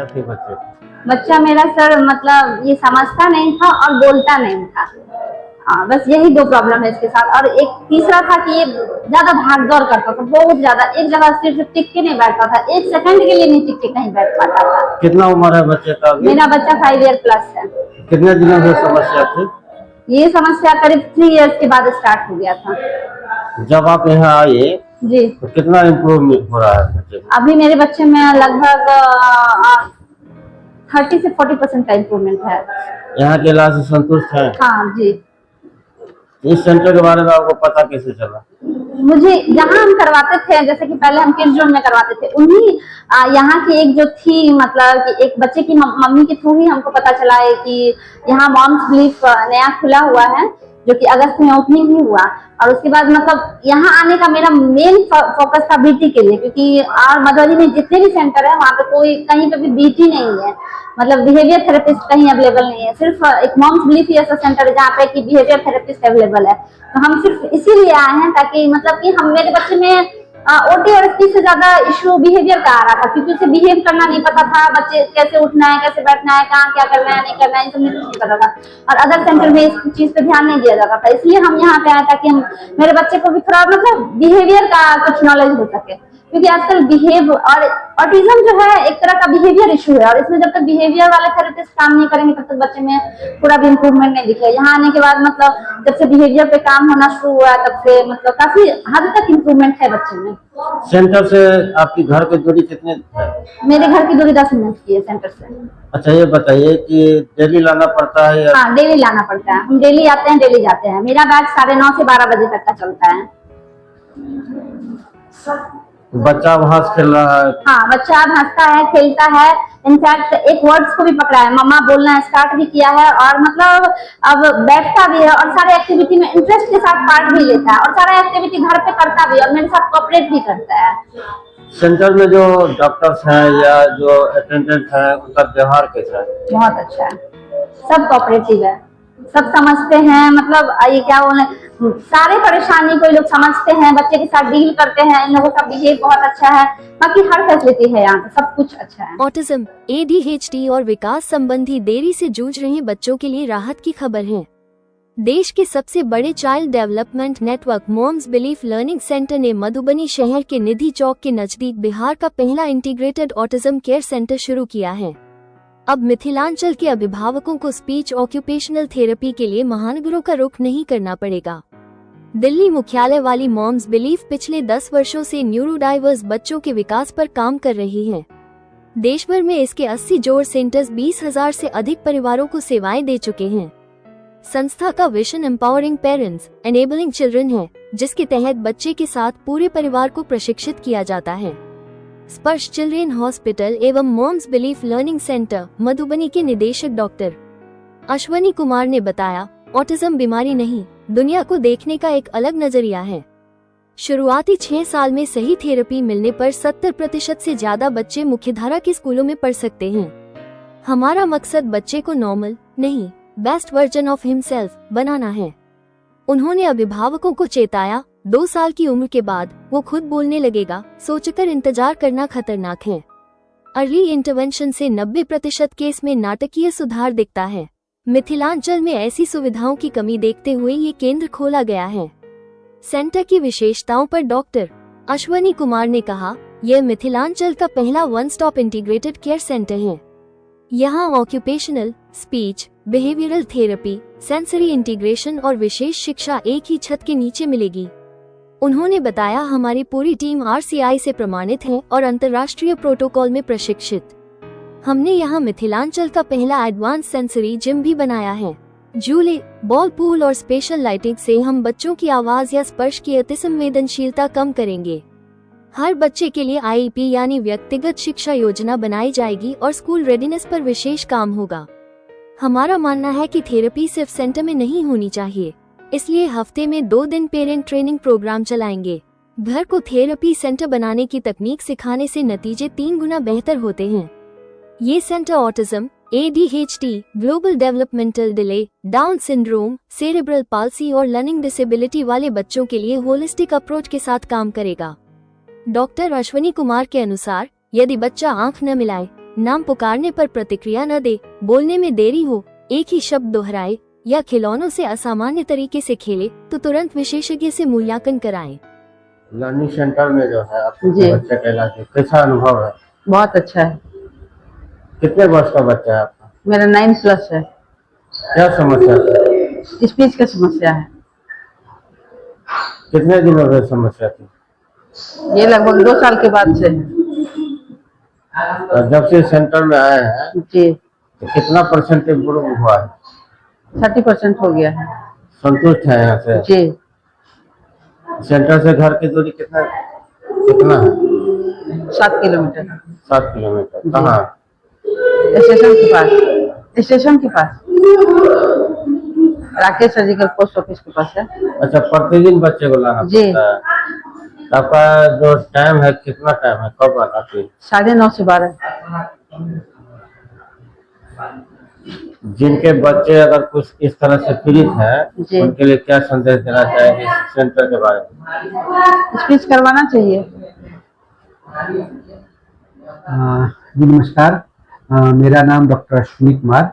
क्या थी बच्चे को? बच्चा मेरा सर मतलब ये समझता नहीं था और बोलता नहीं था। हाँ, बस यही दो प्रॉब्लम है इसके साथ। और एक तीसरा था कि ये ज्यादा भाग दौड़ करता था, बहुत ज्यादा, एक जगह सिर्फ टिक के नहीं बैठता था, 1 सेकंड के लिए नहीं टिक के कहीं बैठ पाता था। कितना उम्र है बच्चे का अभी? मेरा बच्चा 5 ईयर प्लस है। कितने दिनों से समस्या थी? ये समस्या करीब 3 इयर्स के बाद स्टार्ट हो गया था। जब आप यहाँ आए जी, तो कितना इम्प्रूवमेंट हो रहा है बच्चे को? अभी मेरे बच्चे में लगभग 30 से 40% का इम्प्रूवमेंट है। यहाँ के इलाज से संतुष्ट है? हाँ जी। इस सेंटर के बारे में आपको पता कैसे चला? मुझे जहाँ हम करवाते थे, जैसे कि पहले हम किड्स जोन में करवाते थे, उन्हीं यहाँ की एक जो थी, मतलब कि एक बच्चे की मम्मी के थ्रू ही हमको पता चला है कि यहाँ मॉम्स बिलीफ नया खुला हुआ है, जो कि अगस्त में ओपनिंग ही हुआ। और उसके बाद मतलब यहाँ आने का मेरा मेन फोकस था बीटी के लिए, क्योंकि और मधुबनी में जितने भी सेंटर है वहाँ पे कोई कहीं पे भी बीटी नहीं है, मतलब बिहेवियर थेरेपिस्ट कहीं अवेलेबल नहीं है। सिर्फ एक मॉम्स बिलीफ ही ऐसा सेंटर है जहाँ पे कि बिहेवियर थेरेपिस्ट अवेलेबल है। तो हम सिर्फ इसीलिए आए हैं ताकि मतलब कि हम मेरे बच्चे में ओटी और स्पीच से ज्यादा इशू बिहेवियर का आ रहा था, क्योंकि उसे बिहेव करना नहीं पता था, बच्चे कैसे उठना है, कैसे बैठना है, कहाँ क्या करना है, नहीं करना है, इन सब नहीं पता था। और अदर सेंटर में इस चीज पे ध्यान नहीं दिया जाता था, इसलिए हम यहाँ पे आए ताकि हम मेरे बच्चे को भी थोड़ा मतलब बिहेवियर का कुछ नॉलेज हो सके। क्योंकि आजकल बिहेव और ऑटिज्म जो है एक तरह का बिहेवियर इशू है, और इसमें जब तक बिहेवियर वाले थेरेपिस्ट काम नहीं करेंगे तब तक बच्चे में पूरा भी इम्प्रूवमेंट नहीं दिखेगा। यहाँ आने के बाद मतलब जब से बिहेवियर पे काम होना शुरू हुआ तब से मतलब काफी हद तक इम्प्रूवमेंट है बच्चे में। सेंटर से आपकी घर की दूरी कितनी है? मेरे घर की दूरी 10 मिनट की है सेंटर से। अच्छा, ये बताइए कि डेली लाना पड़ता है या? हाँ, डेली लाना पड़ता है, हम डेली आते हैं, डेली जाते हैं। मेरा बैच 9:30 से 12 बजे तक का चलता है। बच्चा अब हंस खेल रहा है? हाँ, बच्चा अब हंसता है, खेलता है, इनफैक्ट एक वर्ड्स को भी पकड़ा है, मम्मा बोलना स्टार्ट भी किया है, और मतलब अब बैठता भी है और सारे एक्टिविटी में इंटरेस्ट के साथ पार्ट भी लेता है, और सारा एक्टिविटी घर पे करता भी है और मेरे साथ कोऑपरेट भी करता है। सेंटर में जो डॉक्टर्स हैं या जो अटेंडेंट हैं उनका व्यवहार कैसा है? बहुत अच्छा है, सब कोऑपरेटिव है, सब समझते हैं, मतलब ये क्या बोले, सारे परेशानी को ये लोग समझते हैं, बच्चे के साथ डील करते हैं, इन लोगों का बिहेव बहुत अच्छा है, बाकी हर फैसिलिटी है यहाँ, सब कुछ अच्छा है। ऑटिज्म, ADHD और विकास संबंधी देरी से जूझ रहे बच्चों के लिए राहत की खबर है। देश के सबसे बड़े child development network moms belief learning centre ने मधुबनी शहर के निधि चौक के नजदीक बिहार का पहला इंटीग्रेटेड ऑटिज्म केयर सेंटर शुरू किया है। अब मिथिलांचल के अभिभावकों को स्पीच ऑक्यूपेशनल थेरेपी के लिए महानगरों का रुख नहीं करना पड़ेगा। दिल्ली मुख्यालय वाली मॉम्स बिलीफ पिछले 10 वर्षों से न्यूरोडाइवर्स बच्चों के विकास पर काम कर रही है। देश भर में इसके 80 जोड़ सेंटर्स 20,000 से अधिक परिवारों को सेवाएं दे चुके हैं। संस्था का vision empowering parents, enabling children है, जिसके तहत बच्चे के साथ पूरे परिवार को प्रशिक्षित किया जाता है। स्पर्श चिल्ड्रेन हॉस्पिटल एवं moms belief learning centre Madhubani के निदेशक डॉक्टर अश्वनी कुमार ने बताया, ऑटिज्म बीमारी नहीं, दुनिया को देखने का एक अलग नजरिया है। शुरुआती 6 साल में सही थेरेपी मिलने पर 70% से ज्यादा बच्चे मुख्यधारा के स्कूलों में पढ़ सकते हैं। हमारा मकसद बच्चे को नॉर्मल नहीं, बेस्ट वर्जन ऑफ हिमसेल्फ बनाना है। उन्होंने अभिभावकों को चेताया, 2 साल की उम्र के बाद वो खुद बोलने लगेगा, सोचकर इंतजार करना खतरनाक है। अर्ली इंटरवेंशन से 90% केस में नाटकीय सुधार दिखता है। मिथिलांचल में ऐसी सुविधाओं की कमी देखते हुए ये केंद्र खोला गया है। सेंटर की विशेषताओं पर डॉक्टर अश्वनी कुमार ने कहा, यह मिथिलांचल का पहला one stop integrated care centre है। यहाँ occupational, speech, behavioural therapy, sensory integration और विशेष शिक्षा एक ही छत के नीचे मिलेगी। उन्होंने बताया, हमारी पूरी टीम RCI से प्रमाणित है और अंतर्राष्ट्रीय प्रोटोकॉल में प्रशिक्षित। हमने यहाँ मिथिलांचल का पहला एडवांस सेंसरी जिम भी बनाया है। झूले, बॉल पूल और स्पेशल लाइटिंग से हम बच्चों की आवाज या स्पर्श की अति संवेदनशीलता कम करेंगे। हर बच्चे के लिए IEP यानी व्यक्तिगत शिक्षा योजना बनाई जाएगी और स्कूल रेडीनेस पर विशेष काम होगा। हमारा मानना है कि थेरेपी सिर्फ सेंटर में नहीं होनी चाहिए, इसलिए हफ्ते में 2 दिन पेरेंट ट्रेनिंग प्रोग्राम चलाएंगे। घर को थेरेपी सेंटर बनाने की तकनीक सिखाने से नतीजे 3 गुना बेहतर होते हैं। ये centre autism, ADHD, global developmental delay, down syndrome, cerebral palsy और लर्निंग डिसेबिलिटी वाले बच्चों के लिए होलिस्टिक अप्रोच के साथ काम करेगा। डॉक्टर अश्वनी कुमार के अनुसार, यदि बच्चा आंख न मिलाए, नाम पुकारने पर प्रतिक्रिया न दे, बोलने में देरी हो, एक ही शब्द दोहराए या खिलौनों से असामान्य तरीके से खेले तो तुरंत विशेषज्ञ से मूल्यांकन कराएं। लर्निंग सेंटर में जो है आपके जी। बच्चे का इलाज है, कैसा अनुभव है? बहुत अच्छा है। कितने वर्ष का बच्चा है आपका? मेरा 9+ है। क्या समस्या थी? स्पीच का समस्या है। कितने दिनों से समस्या थी? ये लगभग 2 साल के बाद से है। और जब से सेंटर में आए हैं जी, तो कितना % इम्प्रूव हुआ है? 30% हो गया है। संतुष्ट है यहाँ से? जी, सेंटर से घर की दूरी कितना कितना है? 7 किलोमीटर। 7 किलोमीटर। कहाँ? स्टेशन के पास। स्टेशन के पास राकेश सर्जिकल पोस्ट ऑफिस के पास है। अच्छा, प्रतिदिन बच्चे को लाना जी। पड़ता है? तो आपका जो टाइम है कितना टाइम है, कब आती है? 9:30 से 12। जिनके बच्चे अगर कुछ इस तरह से पीड़ित हैं जी। उनके लिए क्या संदेश देना चाहेंगे इस सेंटर के बारे में? स्पीच करवाना चाहिए। जी नमस्कार। मेरा नाम डॉक्टर अश्विनी कुमार।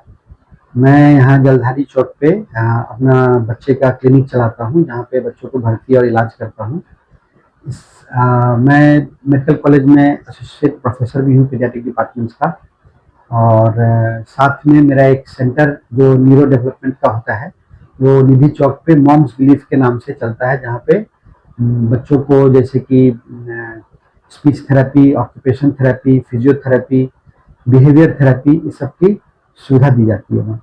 मैं यहाँ जलधारी चौक पे अपना बच्चे का क्लिनिक चलाता हूँ, जहाँ पे बच्चों को भर्ती और इलाज करता हूँ। मैं मेडिकल कॉलेज में एसोसिएट प्रोफेसर भी हूँ पीडियाट्रिक डिपार्टमेंट्स का, और साथ में मेरा एक सेंटर जो न्यूरो डेवलपमेंट का होता है वो निधि चौक पे मॉम्स बिलीफ के नाम से चलता है, जहाँ पे बच्चों को जैसे कि speech therapy, occupation therapy, physiotherapy, behaviour therapy, इस सब की सुविधा दी जाती है वहाँ।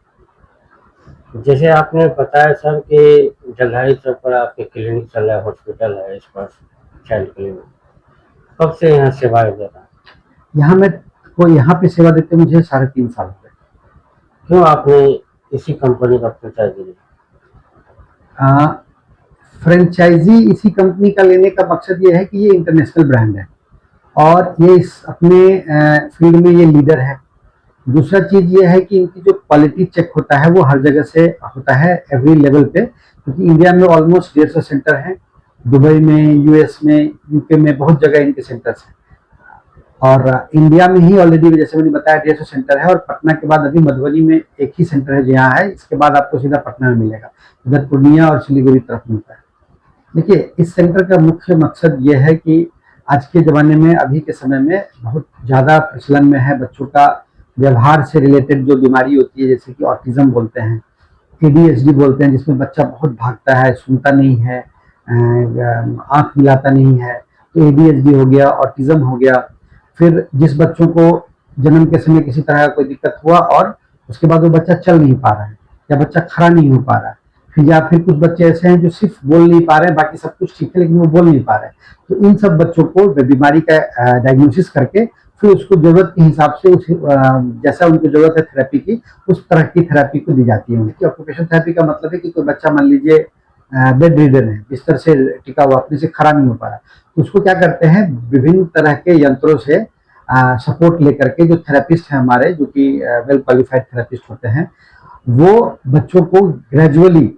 जैसे आपने बताया सर कि जलधारी चौक पर आपके क्लिनिक चल रहा है, हॉस्पिटल है, इस पर चाइल्ड क्लिनिक, कब से यहाँ सेवाएं दे रहा है? यहाँ मैं को यहाँ पे सेवा देते मुझे 3.5 साल हो गए। क्यों आपने इसी कंपनी का फ्रेंचाइजी लिया? फ्रेंचाइजी इसी कंपनी का लेने का मकसद ये है कि ये इंटरनेशनल ब्रांड है और ये इस अपने फील्ड में ये लीडर है। दूसरा चीज ये है कि इनकी जो क्वालिटी चेक होता है वो हर जगह से होता है, एवरी लेवल पे, क्योंकि इंडिया में ऑलमोस्ट 150 सेंटर हैं, दुबई में, यूएस में, यूके में बहुत जगह इनके सेंटर्स हैं, और इंडिया में ही ऑलरेडी जैसे मैंने बताया 150 सेंटर है, और पटना के बाद अभी मधुबनी में एक ही सेंटर है जो यहाँ है, इसके बाद आपको सीधा पटना में मिलेगा, इधर पूर्णिया और सिलीगुड़ी तरफ मिलता है। देखिए, इस सेंटर का मुख्य मकसद ये है कि आज के ज़माने में, अभी के समय में बहुत ज़्यादा प्रचलन में है बच्चों का व्यवहार से रिलेटेड जो बीमारी होती है, जैसे कि ऑटिज्म बोलते हैं, ADHD बोलते हैं, जिसमें बच्चा बहुत भागता है, सुनता नहीं है, आँख मिलाता नहीं है, तो ADHD हो गया, ऑटिज्म हो गया। फिर जिस बच्चों को जन्म के समय किसी तरह का कोई दिक्कत हुआ और उसके बाद वो बच्चा चल नहीं पा रहा है या बच्चा खड़ा नहीं हो पा रहा है, फिर कुछ बच्चे ऐसे हैं जो सिर्फ बोल नहीं पा रहे हैं, बाकी सब कुछ ठीक है लेकिन वो बोल नहीं पा रहे हैं, तो इन सब बच्चों को बीमारी का डायग्नोसिस करके फिर उसको जरूरत के हिसाब से उस जैसा उनको जरूरत है थेरेपी की, उस तरह की थेरेपी को दी जाती है उनकी। ऑक्यूपेशन थेरेपी का मतलब है कि कोई बच्चा मान लीजिए बेड रिडन है, बिस्तर से टिका हुआ, अपने से खड़ा नहीं हो पा रहा, तो उसको क्या करते हैं, विभिन्न तरह के यंत्रों से सपोर्ट लेकर के, जो थेरेपिस्ट हैं हमारे, जो कि वेल क्वालिफाइड थेरेपिस्ट होते हैं, वो बच्चों को ग्रेजुअली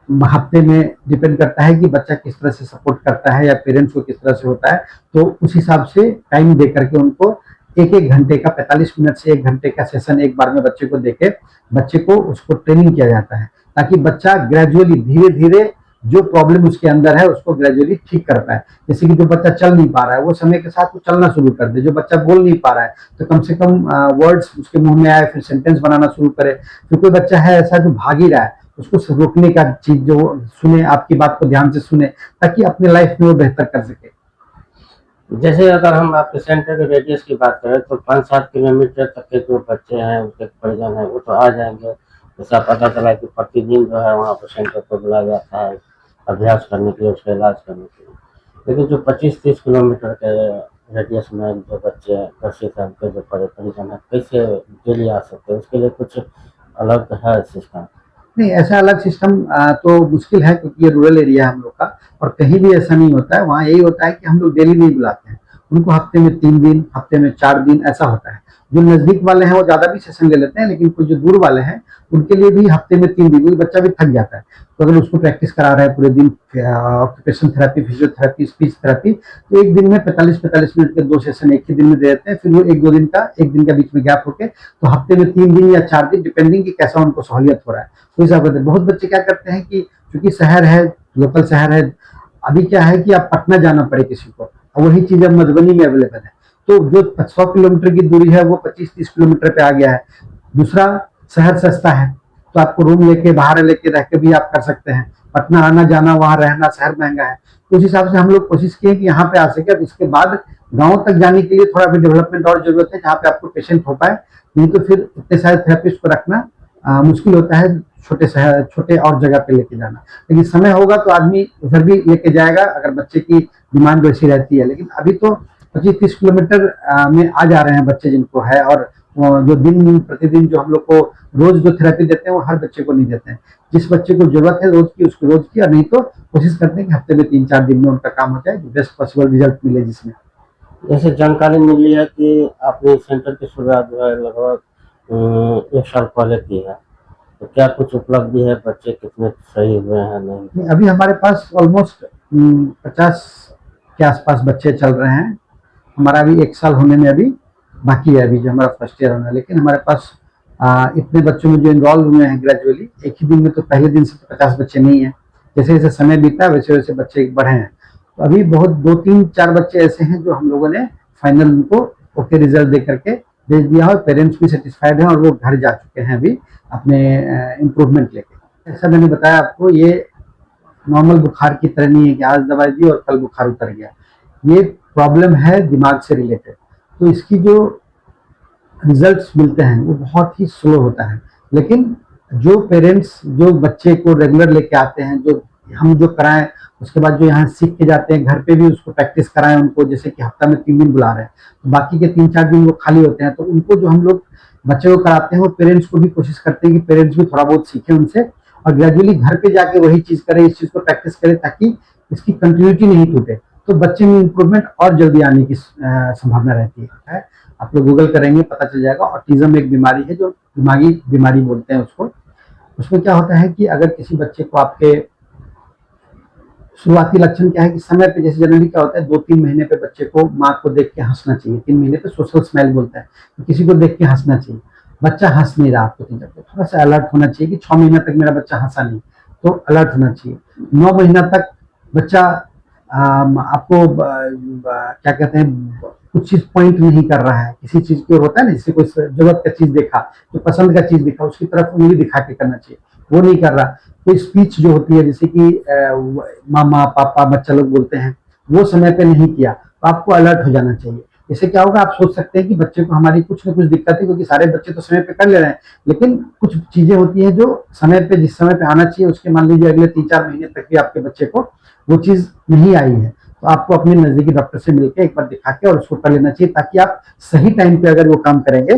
हफ्ते में, डिपेंड करता है कि बच्चा किस तरह से सपोर्ट करता है या पेरेंट्स को किस तरह से होता है, तो उस हिसाब से टाइम दे करके उनको 1-1 घंटे का, 45 मिनट से 1 घंटे का सेशन एक बार में बच्चे को देके बच्चे को उसको ट्रेनिंग किया जाता है, ताकि बच्चा ग्रेजुअली धीरे धीरे जो प्रॉब्लम उसके अंदर है उसको ग्रेजुअली ठीक कर पाए। जैसे कि जो बच्चा चल नहीं पा रहा है वो समय के साथ वो चलना शुरू कर दे, जो बच्चा बोल नहीं पा रहा है तो कम से कम वर्ड्स उसके मुंह में आए, फिर सेंटेंस बनाना शुरू करे। फिर कोई बच्चा है ऐसा जो भाग ही रहा है, उसको रोकने का चीज जो सुने, आपकी बात को ध्यान से सुने, ताकि अपने लाइफ में वो बेहतर कर सके। जैसे अगर हम आपके सेंटर के रेडियस की बात करें तो 5-7 किलोमीटर तक के जो बच्चे हैं, उनके परिजन हैं, वो तो आ जाएंगे। जैसा पता चला कि प्रतिदिन जो है वहाँ पर सेंटर पर बुलाया जाता है अभ्यास करने के लिए, उसका इलाज करने के लिए, लेकिन जो 25-30 किलोमीटर के रेडियस में जो बच्चे ग्रसित हैं, उनके जो परिजन है, कैसे डेली आ सकते हैं? उसके लिए कुछ अलग है सिस्टम? नहीं, ऐसा अलग सिस्टम तो मुश्किल है, क्योंकि ये रूरल एरिया है हम लोग का, और कहीं भी ऐसा नहीं होता है। वहाँ यही होता है कि हम लोग डेली नहीं बुलाते हैं, उनको हफ्ते में 3 दिन, हफ्ते में 4 दिन ऐसा होता है। जो नजदीक वाले हैं वो ज्यादा भी सेशन ले लेते हैं, लेकिन कुछ जो दूर वाले हैं उनके लिए भी हफ्ते में 3 दिन, क्योंकि बच्चा भी थक जाता है। तो अगर उसको प्रैक्टिस करा रहा है पूरे दिन occupation therapy, physiotherapy, speech therapy, तो एक दिन में 45-45 मिनट के 2 सेशन एक ही दिन में दे देते हैं। फिर वो 1-2 दिन का, एक दिन का बीच में गैप होके, तो हफ्ते में 3 दिन या 4 दिन, डिपेंडिंग कि कैसा उनको सहूलियत हो रहा है वो हिसाब करते हैं। बहुत बच्चे क्या करते हैं कि चूंकि शहर है, लोकल शहर है, अभी क्या है कि आप पटना जाना पड़े किसी को, और वही चीज अब मधुबनी में अवेलेबल है, तो जो 100 किलोमीटर की दूरी है वो 25-30 किलोमीटर पे आ गया है। दूसरा, शहर सस्ता है, तो आपको रूम लेके बाहर लेके रह के भी आप कर सकते हैं। पटना आना जाना, वहां रहना, शहर महंगा है। तो उस हिसाब से हम लोग कोशिश किए कि यहाँ पे आ सके। अब इसके बाद गाँव तक जाने के लिए थोड़ा भी डेवलपमेंट और जरूरत है, जहाँ पे आपको पेशेंट हो पाए, नहीं तो फिर इतने सारे थेरेपिस्ट को रखना मुश्किल होता है, छोटे शहर, छोटे और जगह पे लेके जाना। लेकिन समय होगा तो आदमी उधर भी लेके जाएगा, अगर बच्चे की डिमांड वैसी रहती है। लेकिन अभी तो 25-30 किलोमीटर में आ जा रहे हैं बच्चे जिनको है, और जो दिन प्रतिदिन जो हम लोग को रोज जो थेरेपी देते हैं वो हर बच्चे को नहीं देते हैं। जिस बच्चे को जरूरत है रोज की, उसको रोज की, और नहीं तो कोशिश करते हैं कि हफ्ते में 3-4 दिन में उनका काम हो जाए, बेस्ट पॉसिबल रिजल्ट मिले जिसमें। जैसे जानकारी मिली है कि आपने सेंटर की शुरुआत जो है लगभग 1 साल पहले की है, तो क्या कुछ उपलब्धि है? बच्चे कितने सही हुए हैं नहीं? अभी हमारे पास ऑलमोस्ट 50 के आसपास बच्चे चल रहे हैं। हमारा अभी 1 साल होने में अभी बाकी है, अभी जो हमारा फर्स्ट ईयर होना है। लेकिन हमारे पास इतने बच्चों में जो इन्वॉल्व हुए हैं ग्रेजुअली, एक ही दिन में तो पहले दिन से तो 50 बच्चे नहीं है। जैसे जैसे समय बीता वैसे वैसे बच्चे बढ़े हैं। तो अभी बहुत 2-3-4 बच्चे ऐसे हैं जो हम लोगों ने फाइनल उनको ओके रिजल्ट दे करके भेज दिया है, पेरेंट्स भी सेटिस्फाइड हैं और वो घर जा चुके हैं अभी अपने इम्प्रूवमेंट लेके। ऐसा मैंने बताया आपको, ये नॉर्मल बुखार की तरह नहीं है कि आज दवाई दी और कल बुखार उतर गया। ये प्रॉब्लम है दिमाग से रिलेटेड, तो इसकी जो रिजल्ट्स मिलते हैं वो बहुत ही स्लो होता है। लेकिन जो पेरेंट्स जो बच्चे को रेगुलर लेके आते हैं, जो हम जो कराएं, उसके बाद जो यहाँ सीख के जाते हैं, घर पे भी उसको प्रैक्टिस कराएं उनको, जैसे कि हफ्ता में 3 दिन बुला रहे हैं, तो बाकी के 3-4 दिन वो खाली होते हैं, तो उनको जो हम लोग बच्चे को कराते हैं वो पेरेंट्स को भी कोशिश करते हैं कि पेरेंट्स भी थोड़ा बहुत सीखें उनसे, और ग्रेजुअली घर पे जाके वही चीज करें, इस चीज को प्रैक्टिस करें, ताकि इसकी कंटिन्यूटी नहीं टूटे, तो बच्चे में इंप्रूवमेंट और जल्दी आने की संभावना रहती है। आप लोग गूगल करेंगे पता चल जाएगा। ऑटिज्म एक बीमारी है जो दिमागी बीमारी बोलते हैं उसको। उसमें क्या होता है कि अगर किसी बच्चे को आपके शुरुआती लक्षण क्या है कि समय पे, जैसे जनरली क्या होता है 2-3 महीने पे बच्चे को माँ को देख के हंसना चाहिए, 3 महीने पे सोशल स्माइल बोलता है, तो किसी को देख के हंसना चाहिए। बच्चा हंस नहीं रहा आपको, थोड़ा सा अलर्ट होना चाहिए कि 6 महीना तक मेरा बच्चा हंसा नहीं, तो अलर्ट होना चाहिए। 9 महीना तक बच्चा आपको क्या कहते हैं, कुछ चीज पॉइंट नहीं कर रहा है, किसी चीज की ओर होता है ना, जैसे कोई जरूरत का चीज देखा, जो पसंद का चीज देखा, उसकी तरफ उंगली दिखा के करना चाहिए, वो नहीं कर रहा। कोई स्पीच जो होती है जैसे कि मामा पापा बच्चा लोग बोलते हैं, वो समय पे नहीं किया, तो आपको अलर्ट हो जाना चाहिए। इससे क्या होगा, आप सोच सकते हैं कि बच्चे को हमारी कुछ ना कुछ दिक्कत है, क्योंकि सारे बच्चे तो समय पे कर ले रहे हैं, लेकिन कुछ चीजें होती है जो समय पे, जिस समय पे आना चाहिए, उसके मान लीजिए अगले 3-4 महीने तक भी आपके बच्चे को वो चीज नहीं आई है, तो आपको अपने नजदीकी डॉक्टर से मिलकर एक बार दिखा के और उसको कर लेना चाहिए, ताकि आप सही टाइम पे अगर वो काम करेंगे,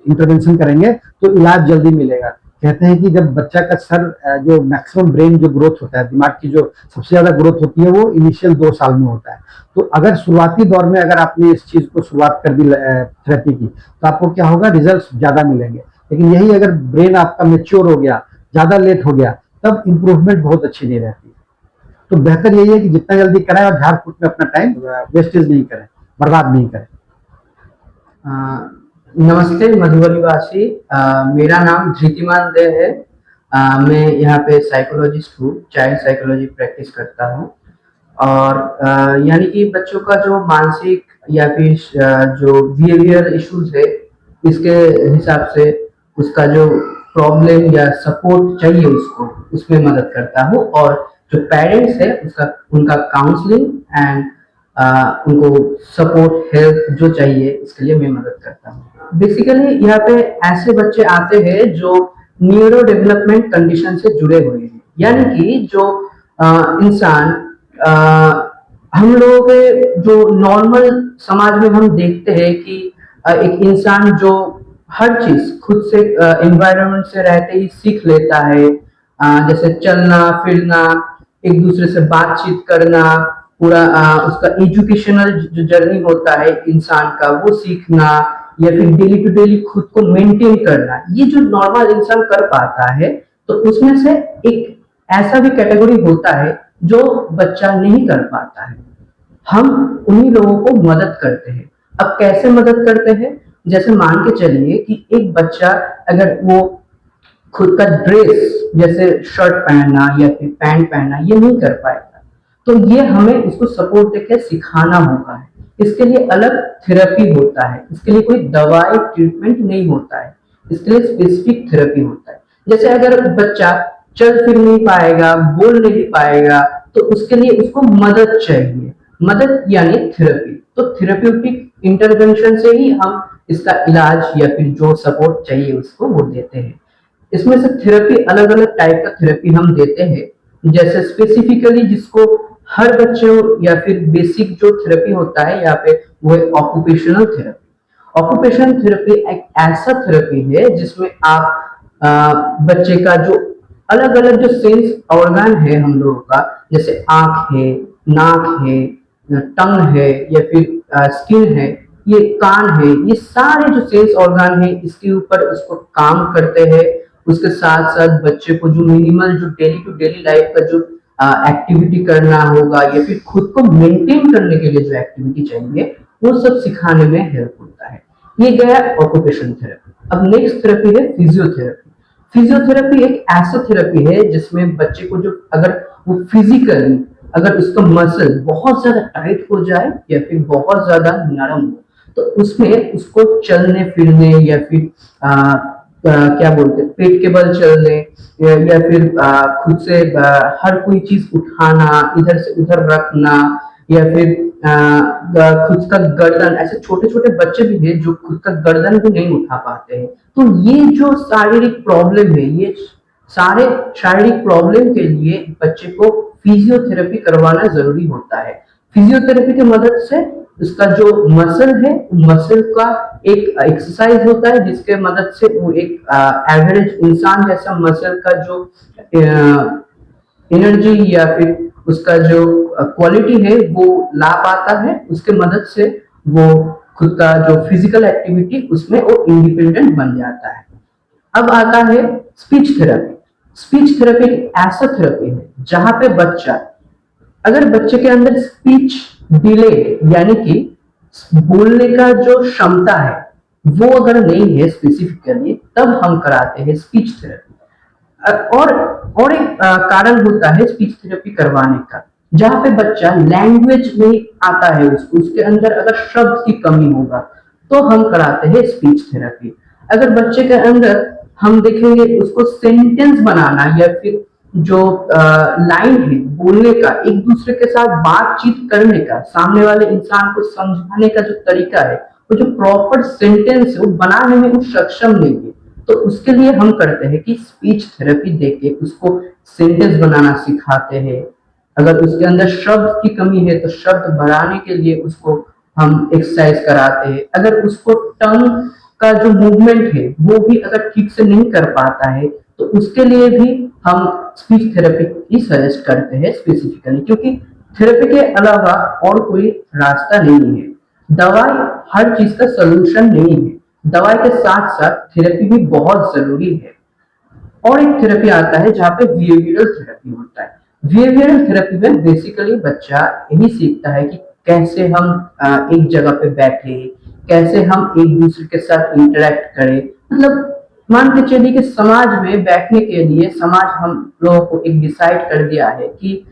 इंटरवेंशन करेंगे, तो इलाज जल्दी मिलेगा। कहते हैं कि जब बच्चा का सर जो मैक्सिमम ब्रेन जो ग्रोथ होता है, दिमाग की जो सबसे ज्यादा ग्रोथ होती है, वो इनिशियल 2 साल में होता है। तो अगर शुरुआती दौर में अगर आपने इस चीज को शुरुआत कर दी थेरेपी की, तो आपको क्या होगा, रिजल्ट ज्यादा मिलेंगे। लेकिन यही अगर ब्रेन आपका मेच्योर हो गया, ज्यादा लेट हो गया, तब इंप्रूवमेंट बहुत अच्छी नहीं रहती। तो बेहतर यही है कि जितना जल्दी कराएं और झाड़ फूट में अपना टाइम वेस्टेज नहीं करें, बर्बाद नहीं करें। नमस्ते मधुबनी वासी, मेरा नाम धृतिमान दे है। मैं यहाँ पे साइकोलॉजिस्ट हूँ, चाइल्ड साइकोलॉजी प्रैक्टिस करता हूँ। और यानी कि बच्चों का जो मानसिक या फिर जो बिहेवियर इश्यूज है, इसके हिसाब से उसका जो प्रॉब्लम या सपोर्ट चाहिए उसको, उसमें मदद करता हूँ। और जो पेरेंट्स है उनका काउंसलिंग एंड उनको सपोर्ट हेल्प जो चाहिए, इसके लिए मैं मदद करता हूँ। बेसिकली यहाँ पे ऐसे बच्चे आते हैं जो न्यूरो डेवलपमेंट कंडीशन से जुड़े हुए हैं, यानी कि जो इंसान हम लोगों के जो नॉर्मल समाज में हम देखते हैं कि एक इंसान जो हर चीज खुद से एनवायरनमेंट से रहते ही सीख लेता है, जैसे चलना फिरना, एक दूसरे से बातचीत करना, पूरा उसका एजुकेशनल जो जर्नी होता है इंसान का, वो सीखना या फिर डेली टू डेली खुद को मेंटेन करना, ये जो नॉर्मल इंसान कर पाता है, तो उसमें से एक ऐसा भी कैटेगरी होता है जो बच्चा नहीं कर पाता है। हम उन्हीं लोगों को मदद करते हैं। अब कैसे मदद करते हैं? जैसे मान के चलिए कि एक बच्चा अगर वो खुद का ड्रेस जैसे शर्ट पहनना या फिर पैंट पहनना ये नहीं कर पाएगा, तो ये हमें उसको सपोर्ट देकर सिखाना होगा। इसके लिए अलग थेरेपी होता है, इसके लिए कोई दवाई ट्रीटमेंट नहीं होता है, इसके लिए स्पेसिफिक थेरेपी होता है। जैसे अगर बच्चा चल फिर नहीं पाएगा, बोल नहीं पाएगा, तो उसके लिए उसको मदद चाहिए, मदद यानी थेरेपी। तो थेरेप्यूटिक इंटरवेंशन से ही हम इसका इलाज या फिर जो सपोर्ट चाहिए उसको वो देते हैं। इसमें से थेरेपी अलग अलग टाइप का थेरेपी हम देते हैं। जैसे स्पेसिफिकली जिसको हर बच्चों या फिर बेसिक जो थेरेपी होता है यहाँ पे वो है ऑक्यूपेशनल थेरेपी। ऑक्यूपेशनल थेरेपी एक ऐसा थेरेपी है जिसमें आप बच्चे का जो अलग अलग जो सेंस ऑर्गन है हम लोगों का, जैसे आंख है, नाक है, टंग है या फिर स्किन है, ये कान है, ये सारे जो सेंस ऑर्गन है इसके ऊपर उसको काम करते हैं। उसके साथ साथ बच्चे को जो मिनिमल जो डेली टू डेली लाइफ का जो एक्टिविटी करना होगा या फिर खुद को मेंटेन करने के लिए जो एक्टिविटी चाहिए वो सब सिखाने में हेल्प होता है। ये गया ऑक्यूपेशन थेरेपी। अब नेक्स्ट थेरेपी है फिजियोथेरेपी। फिजियोथेरेपी एक ऐसा थेरेपी है जिसमें बच्चे को जो अगर वो फिजिकली अगर उसका मसल बहुत ज्यादा टाइट हो जाए या फिर बहुत ज्यादा नरम हो, तो उसमें उसको चलने फिरने या फिर क्या बोलते हैं पेट के बल चलने या फिर खुद से हर कोई चीज उठाना, इधर से उधर रखना या फिर खुद का गर्दन, ऐसे छोटे छोटे बच्चे भी हैं जो खुद का गर्दन भी नहीं उठा पाते हैं। तो ये जो शारीरिक प्रॉब्लम है, ये सारे शारीरिक प्रॉब्लम के लिए बच्चे को फिजियोथेरेपी करवाना जरूरी होता है। फिजियोथेरेपी की मदद से उसका जो मसल है, मसल का एक एक्सरसाइज होता है जिसके मदद से वो एक एवरेज इंसान जैसा मसल का जो एनर्जी या फिर उसका जो क्वालिटी है वो ला पाता है। उसके मदद से वो खुद का जो फिजिकल एक्टिविटी उसमें वो इंडिपेंडेंट बन जाता है। अब आता है स्पीच थेरेपी। स्पीच थेरेपी एक ऐसा थेरेपी है जहां पे अगर बच्चे के अंदर स्पीच डिले यानी कि बोलने का जो क्षमता है वो अगर नहीं है स्पेसिफिकली, तब हम कराते हैं स्पीच थेरेपी। और एक कारण होता है स्पीच थेरेपी करवाने का, जहां पे बच्चा लैंग्वेज नहीं आता है उसके अंदर अगर शब्द की कमी होगा तो हम कराते हैं स्पीच थेरेपी। अगर बच्चे के अंदर हम देखेंगे उसको सेंटेंस बनाना या फिर जो लाइन है बोलने का, एक दूसरे के साथ बातचीत करने का, सामने वाले इंसान को समझाने का जो तरीका है, वो जो प्रॉपर सेंटेंस है वो बनाने में वो सक्षम नहीं है, तो उसके लिए हम करते हैं कि स्पीच थेरेपी देके उसको सेंटेंस बनाना सिखाते हैं। अगर उसके अंदर शब्द की कमी है तो शब्द बढ़ाने के लिए उसको हम एक्सरसाइज कराते हैं। अगर उसको टंग का जो मूवमेंट है वो भी अगर ठीक से नहीं कर पाता है तो उसके लिए भी हम स्पीच थेरेपी ही सजेस्ट करते हैं स्पेसिफिकली, क्योंकि थेरेपी के अलावा और कोई रास्ता नहीं है। दवाई हर चीज का सलूशन नहीं है, दवाई के साथ साथ थेरेपी भी बहुत जरूरी है। और एक थेरेपी आता है जहाँ पे बिहेवियरल थेरेपी होता है। बिहेवियरल थेरेपी में बेसिकली बच्चा यही सीखता है कि कैसे हम एक जगह पे बैठे, कैसे हम एक दूसरे के साथ इंटरेक्ट करें। मतलब मान के चलिए कि समाज में बैठने के लिए समाज हम लोगों को एक डिसाइड कर दिया है कि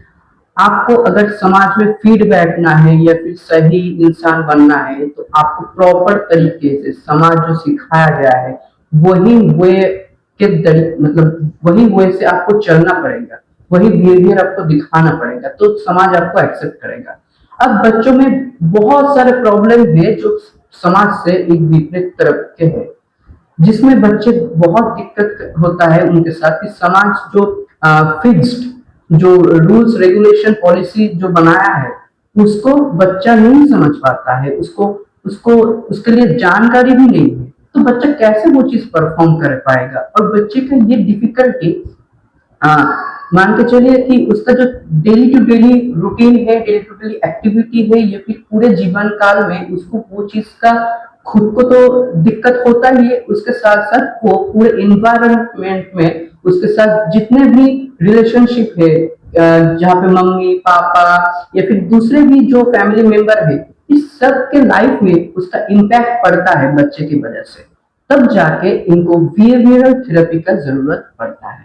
आपको अगर समाज में फिट बैठना है या फिर सही इंसान बनना है तो आपको प्रॉपर तरीके से समाज जो सिखाया गया है वही वे के मतलब वही वे से आपको चलना पड़ेगा, वही बिहेवियर आपको दिखाना पड़ेगा, तो समाज आपको एक्सेप्ट करेगा। अब बच्चों में बहुत सारे प्रॉब्लम है जो समाज से एक विपरीत तरफ के है, जिसमें बच्चे बहुत दिक्कत होता है उनके साथ कि समाज जो फिक्स्ड जो रूल्स रेगुलेशन पॉलिसी जो बनाया है उसको बच्चा नहीं समझ पाता है, उसको उसके लिए जानकारी भी नहीं है, तो बच्चा कैसे वो चीज परफॉर्म कर पाएगा। और बच्चे का ये डिफिकल्टी मान के चलिए कि उसका जो डेली टू डेली रूटीन है, डेली टू डेली एक्टिविटी है, या फिर पूरे जीवन काल में उसको वो चीज का खुद को तो दिक्कत होता ही है, उसके साथ साथ वो पूरे एनवायरनमेंट में उसके साथ जितने भी रिलेशनशिप है, जहाँ पे मम्मी पापा या फिर दूसरे भी जो फैमिली मेंबर है, इस सब के लाइफ में उसका इम्पैक्ट पड़ता है बच्चे की वजह से, तब जाके इनको बिहेवियरल थेरेपी का जरूरत पड़ता है।